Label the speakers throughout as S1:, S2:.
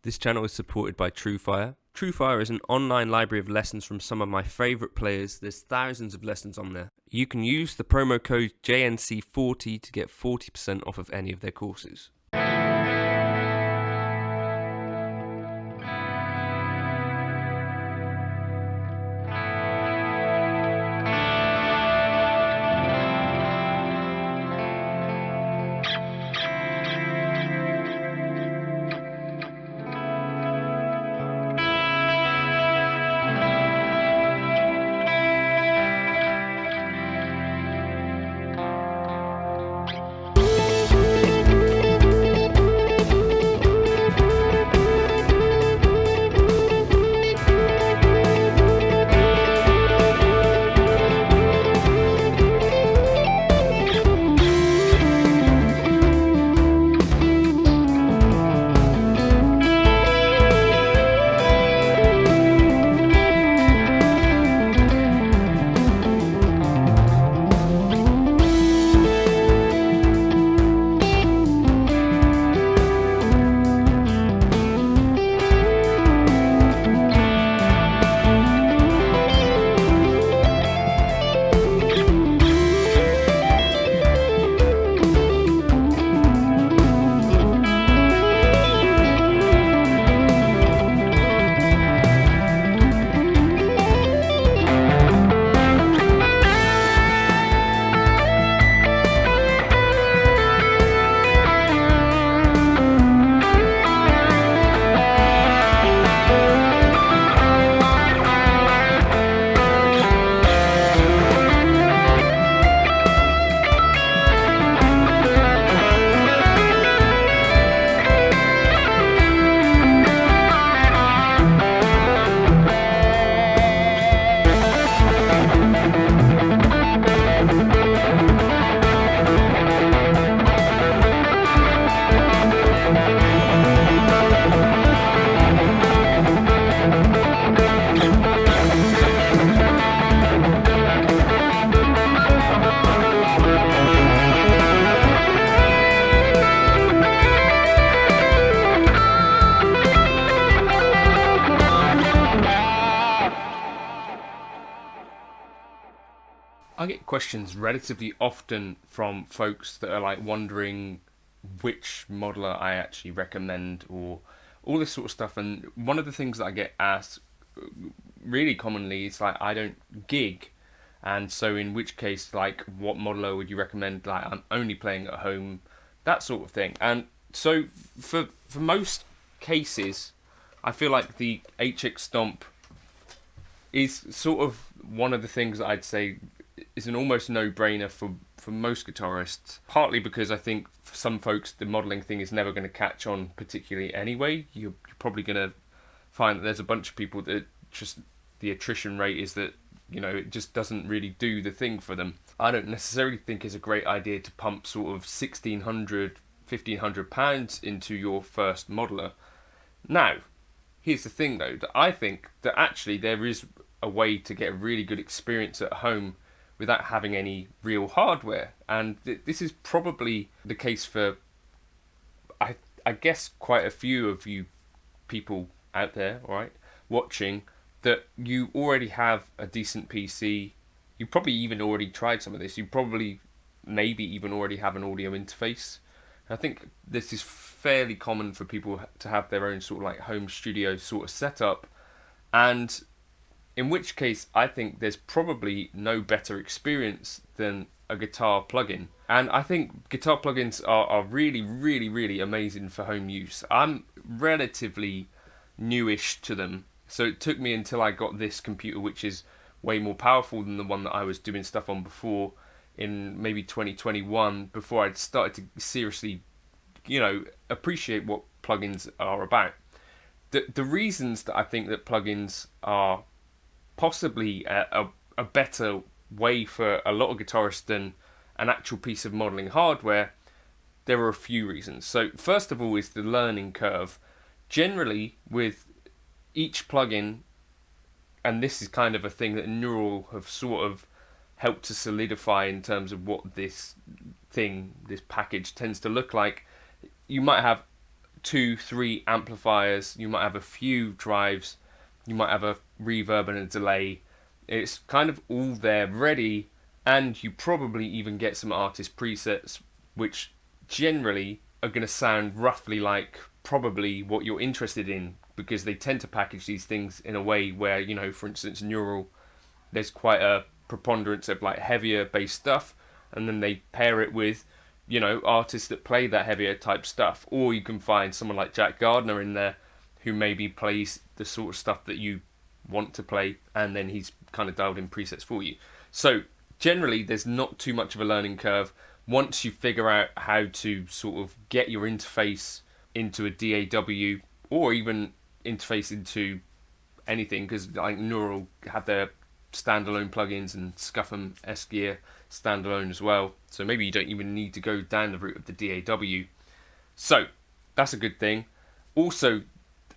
S1: This channel is supported by TrueFire. TrueFire is an online library of lessons from some of my favourite players. There's thousands of lessons on there. You can use the promo code JNC40 to get 40% off of any of their courses. I get questions relatively often from folks that are like wondering which modeler I actually recommend or all this sort of stuff. And one of the things that I get asked really commonly is like, I don't gig. And so in which case, like, what modeler would you recommend? Like, I'm only playing at home, that sort of thing. And so for most cases, I feel like the HX Stomp is sort of one of the things that I'd say is an almost no-brainer for most guitarists, partly because I think for some folks the modelling thing is never going to catch on particularly anyway. You're probably going to find that there's a bunch of people that just the attrition rate is that, you know, it just doesn't really do the thing for them. I don't necessarily think it's a great idea to pump sort of £1,500 into your first modeler. Now, here's the thing though, that I think that actually there is a way to get a really good experience at home without having any real hardware. And this is probably the case for, I guess, quite a few of you people out there, all right, watching, that you already have a decent PC. You probably even already tried some of this. You probably maybe even already have an audio interface. I think this is fairly common for people to have their own sort of like home studio sort of setup. And in which case, I think there's probably no better experience than a guitar plugin. And I think guitar plugins are really, really, really amazing for home use. I'm relatively newish to them, so it took me until I got this computer, which is way more powerful than the one that I was doing stuff on before, in maybe 2021, before I'd started to seriously, you know, appreciate what plugins are about. The reasons that I think that plugins are possibly a better way for a lot of guitarists than an actual piece of modelling hardware, there are a few reasons. So first of all is the learning curve. Generally with each plugin, and this is kind of a thing that Neural have sort of helped to solidify in terms of what this package tends to look like, you might have 2, 3 amplifiers, you might have a few drives, you might have a reverb and a delay. It's kind of all there ready, and you probably even get some artist presets which generally are going to sound roughly like probably what you're interested in, because they tend to package these things in a way where, you know, for instance, Neural, there's quite a preponderance of like heavier bass stuff, and then they pair it with, you know, artists that play that heavier type stuff. Or you can find someone like Jack Gardner in there who maybe plays the sort of stuff that you want to play, and then he's kind of dialed in presets for you. So generally there's not too much of a learning curve once you figure out how to sort of get your interface into a DAW, or even interface into anything, because like Neural have their standalone plugins, and Scuffum S-Gear standalone as well. So maybe you don't even need to go down the route of the DAW. So that's a good thing. Also,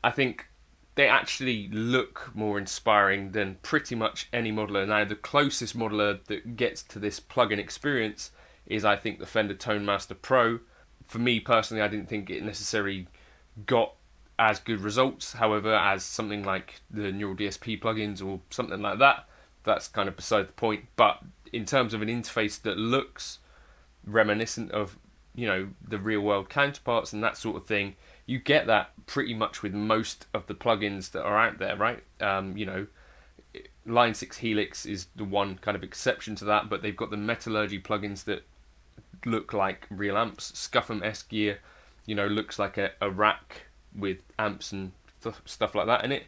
S1: I think they actually look more inspiring than pretty much any modeler. Now, the closest modeler that gets to this plugin experience is, I think, the Fender Tone Master Pro. For me personally, I didn't think it necessarily got as good results. However, as something like the Neural DSP plugins or something like that, that's kind of beside the point. But in terms of an interface that looks reminiscent of, you know, the real world counterparts and that sort of thing, you get that pretty much with most of the plugins that are out there, right? You know, Line 6 Helix is the one kind of exception to that, but they've got the Metallurgy plugins that look like real amps. Scuffum S-Gear, you know, looks like a rack with amps and stuff like that in it.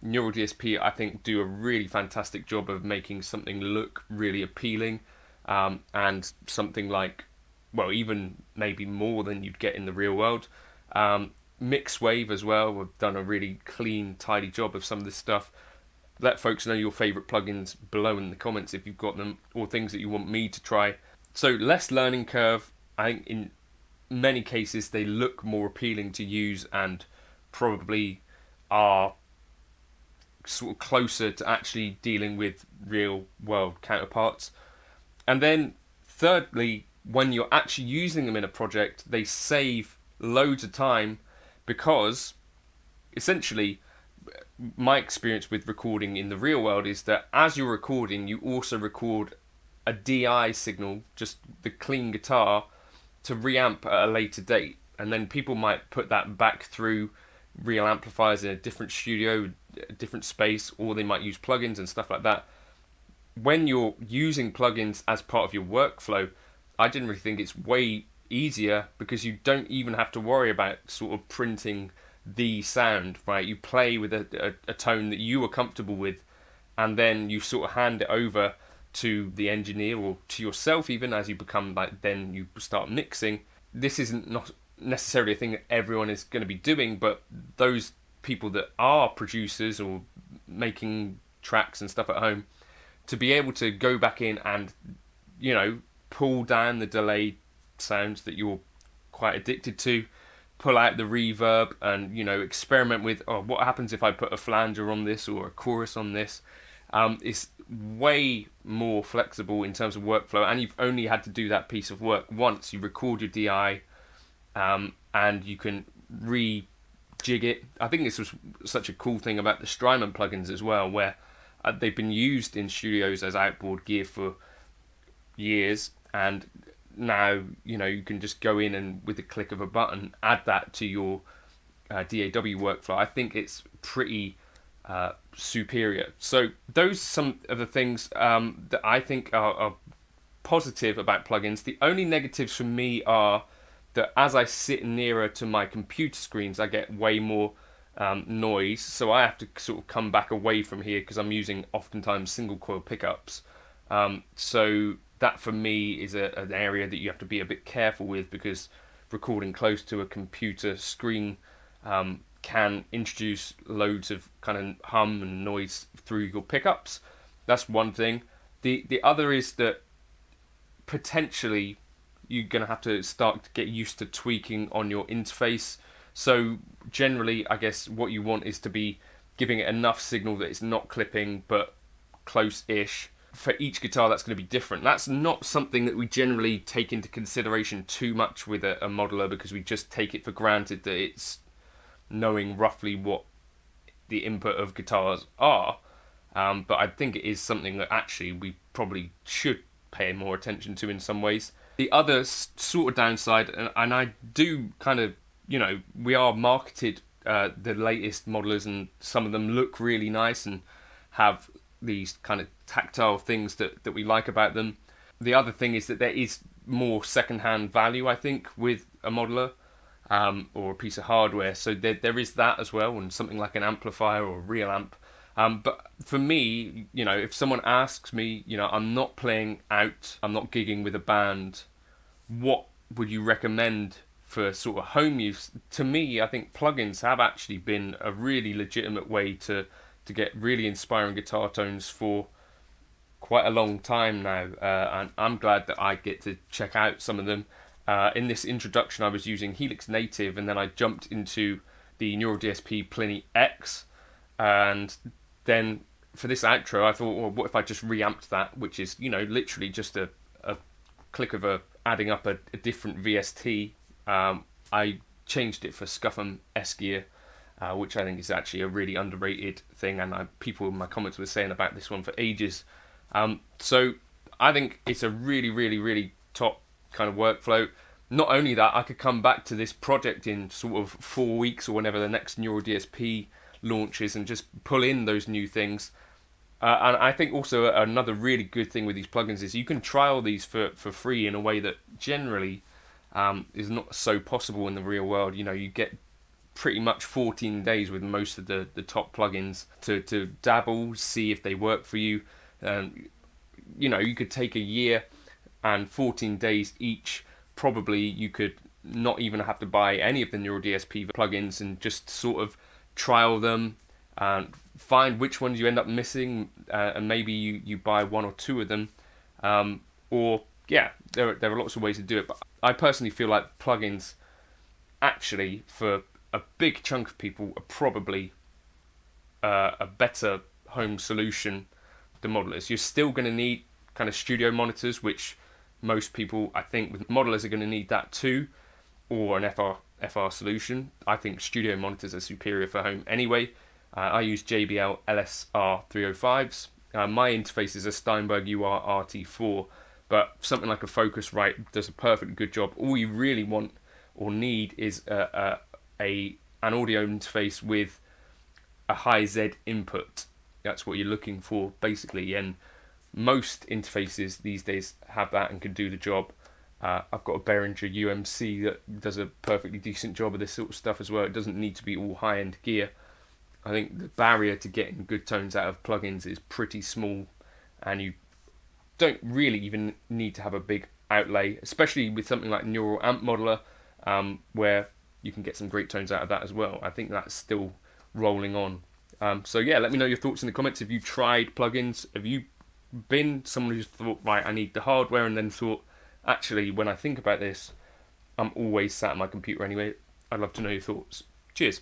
S1: Neural DSP, I think, do a really fantastic job of making something look really appealing, and something like, well, even maybe more than you'd get in the real world. Mixwave as well have done a really clean, tidy job of some of this stuff. Let folks know your favourite plugins below in the comments if you've got them, or things that you want me to try. So less learning curve. I think in many cases they look more appealing to use, and probably are sort of closer to actually dealing with real world counterparts. And then thirdly, when you're actually using them in a project, they save loads of time, because essentially my experience with recording in the real world is that as you're recording, you also record a DI signal, just the clean guitar, to reamp at a later date, and then people might put that back through real amplifiers in a different studio, a different space, or they might use plugins and stuff like that. When you're using plugins as part of your workflow, I generally think it's way easier, because you don't even have to worry about sort of printing the sound, right? You play with a tone that you are comfortable with, and then you sort of hand it over to the engineer, or to yourself even, as you become, like, then you start mixing. This isn't not necessarily a thing that everyone is going to be doing, but those people that are producers or making tracks and stuff at home, to be able to go back in and, you know, pull down the delay sounds that you're quite addicted to, pull out the reverb, and, you know, experiment with, oh, what happens if I put a flanger on this or a chorus on this. It's way more flexible in terms of workflow, and you've only had to do that piece of work once. You record your DI, and you can rejig it. I think this was such a cool thing about the Strymon plugins as well, where they've been used in studios as outboard gear for years, and now, you know, you can just go in and with the click of a button add that to your DAW workflow. I think it's pretty superior. So those are some of the things that I think are positive about plugins. The only negatives for me are that as I sit nearer to my computer screens, I get way more noise, so I have to sort of come back away from here, because I'm using oftentimes single coil pickups. So that for me is an area that you have to be a bit careful with, because recording close to a computer screen can introduce loads of kind of hum and noise through your pickups. That's one thing. The other is that potentially you're going to have to start to get used to tweaking on your interface. So generally, I guess what you want is to be giving it enough signal that it's not clipping, but close-ish, for each guitar that's going to be different. That's not something that we generally take into consideration too much with a modeler, because we just take it for granted that it's knowing roughly what the input of guitars are. But I think it is something that actually we probably should pay more attention to in some ways. The other sort of downside, and I do kind of, we are marketed the latest modelers, and some of them look really nice and have these kind of tactile things that we like about them. The other thing is that there is more second-hand value, I think, with a modeler or a piece of hardware. So there is that as well, and something like an amplifier or a real amp. But for me, if someone asks me, I'm not playing out, I'm not gigging with a band, what would you recommend for sort of home use? To me, I think plugins have actually been a really legitimate way to get really inspiring guitar tones for quite a long time now, and I'm glad that I get to check out some of them. In this introduction I was using Helix Native, and then I jumped into the Neural DSP Pliny X, and then for this outro I thought, well, what if I just reamped that, which is literally just a click of adding up a different VST. I changed it for Scuffum S-Gear, which I think is actually a really underrated thing, and people in my comments were saying about this one for ages. So I think it's a really, really, really top kind of workflow. Not only that, I could come back to this project in sort of 4 weeks or whenever the next Neural DSP launches and just pull in those new things. And I think also another really good thing with these plugins is you can trial these for free in a way that generally is not so possible in the real world. You get pretty much 14 days with most of the top plugins to dabble, see if they work for you. You could take a year and 14 days each. Probably you could not even have to buy any of the Neural DSP plugins and just sort of trial them and find which ones you end up missing, and maybe you buy one or two of them. There are lots of ways to do it, but I personally feel like plugins actually, for a big chunk of people, are probably a better home solution than modelers. You're still going to need kind of studio monitors, which most people, I think, with modelers are going to need that too, or an FR solution. I think studio monitors are superior for home anyway. I use JBL LSR 305s. My interface is a Steinberg UR RT4, but something like a Focusrite does a perfectly good job. All you really want or need is an audio interface with a high Z input. That's what you're looking for, basically, and most interfaces these days have that and can do the job. I've got a Behringer UMC that does a perfectly decent job of this sort of stuff as well. It doesn't need to be all high-end gear. I think the barrier to getting good tones out of plugins is pretty small, and you don't really even need to have a big outlay, especially with something like Neural Amp Modeler, where you can get some great tones out of that as well. I think that's still rolling on. Let me know your thoughts in the comments. Have you tried plugins? Have you been someone who's thought, right, I need the hardware, and then thought, actually, when I think about this, I'm always sat at my computer anyway? I'd love to know your thoughts. Cheers.